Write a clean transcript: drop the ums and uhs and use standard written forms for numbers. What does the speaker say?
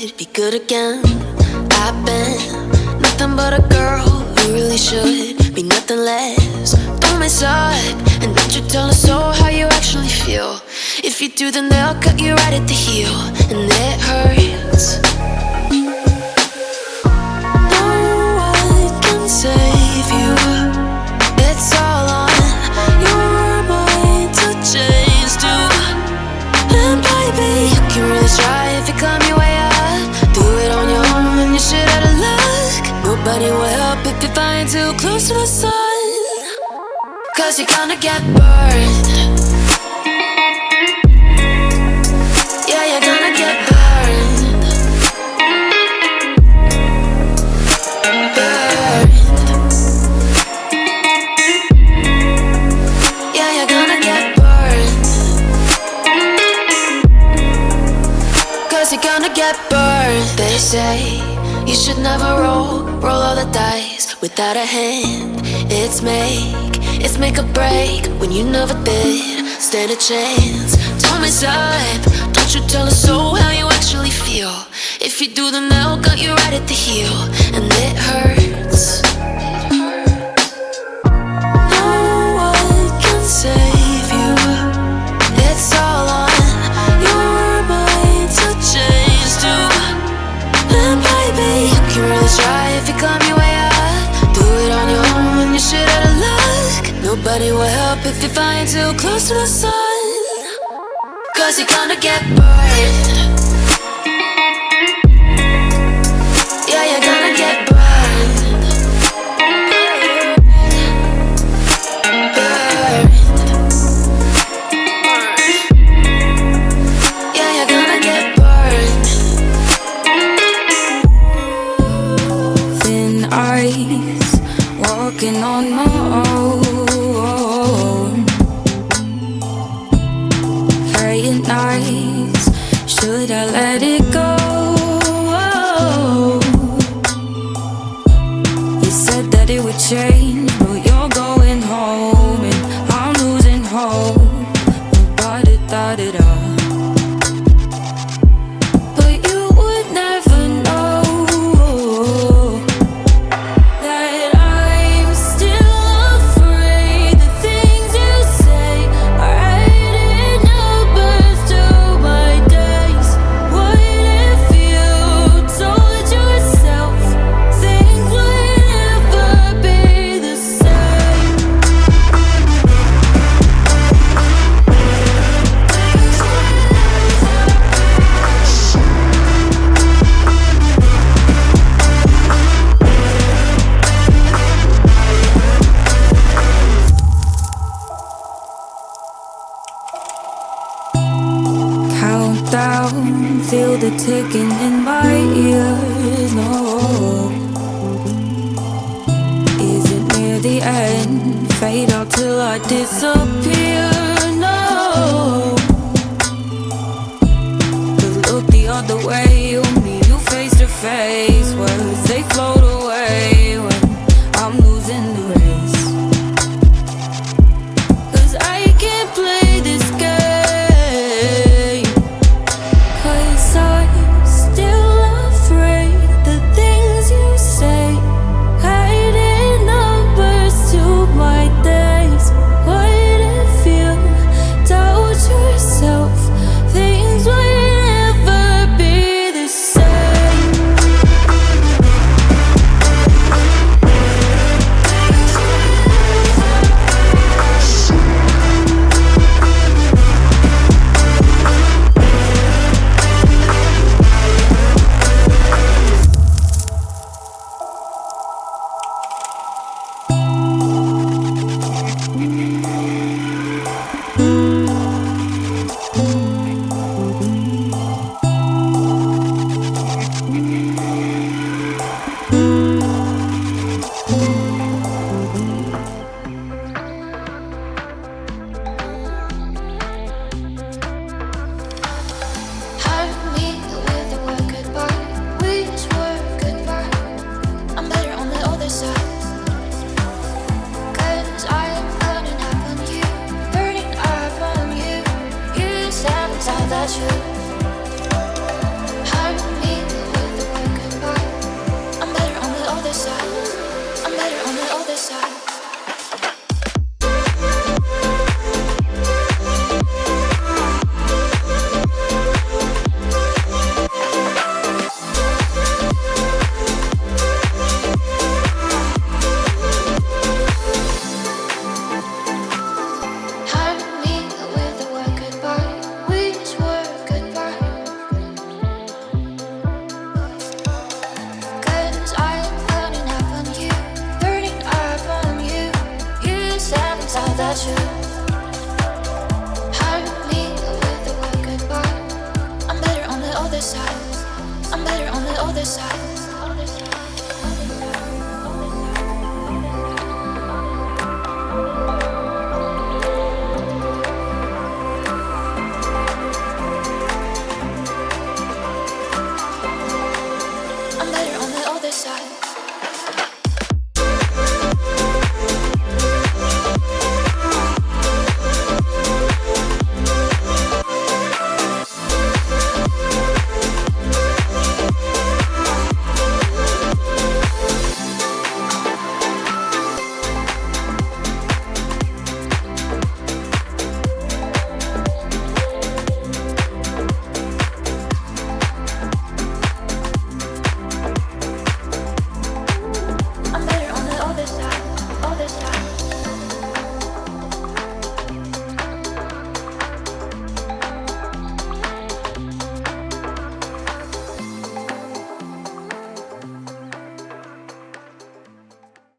could be good again. I've been nothing but a girl who really should be nothing less. Don't mess up and don't you tell us so how you actually feel. If you do, then they'll cut you right at the heel, and it hurts. No one can save you. It's all on your mind to change too. And baby, you can really try if you climb your way up. Do it on your own and you shit out of luck. Nobody will help if you're flying too close to the sun. 'Cause you're gonna get burned. Yeah, you're gonna get burned. Burned. Yeah, you're gonna get burned. 'Cause you're gonna get burned. They say you should never roll all the dice without a hand. It's make or break when you never did stand a chance. Don't mess up, don't you tell us so how you actually feel. If you do, then they'll cut you right at the heel, and it hurts. No one can save you. It's all on your mind to change too. And baby, you can really try if you climb your way up. Do it on your own when you shit out of luck. Nobody will help if you're flying too close to the sun. 'Cause you're gonna get burned. Yeah, you're gonna get burned. Burned. Yeah, you're gonna get burned. Thin ice, walking on my own. Praying nights, should I let it go? You said that it would change, but you're going home, and I'm losing hope. Nobody thought it all. But you would never know that I'm still afraid. The things you say are adding numbers to my days. What if you told yourself things would never be the same? Countdown, feel the ticking in my ears. No, is it near the end? Fade out till I disappear. No, 'cause look the other way, only you face to face. Words they float away when I'm losing the race. 'Cause I can't play this game. 'Cause I'm still afraid the things you say hiding numbers to my days. What if you doubt yourself? Things would never be the same. that you hurt me without you. Hurt me with a word goodbye. I'm better on the other side. I'm better on the other side.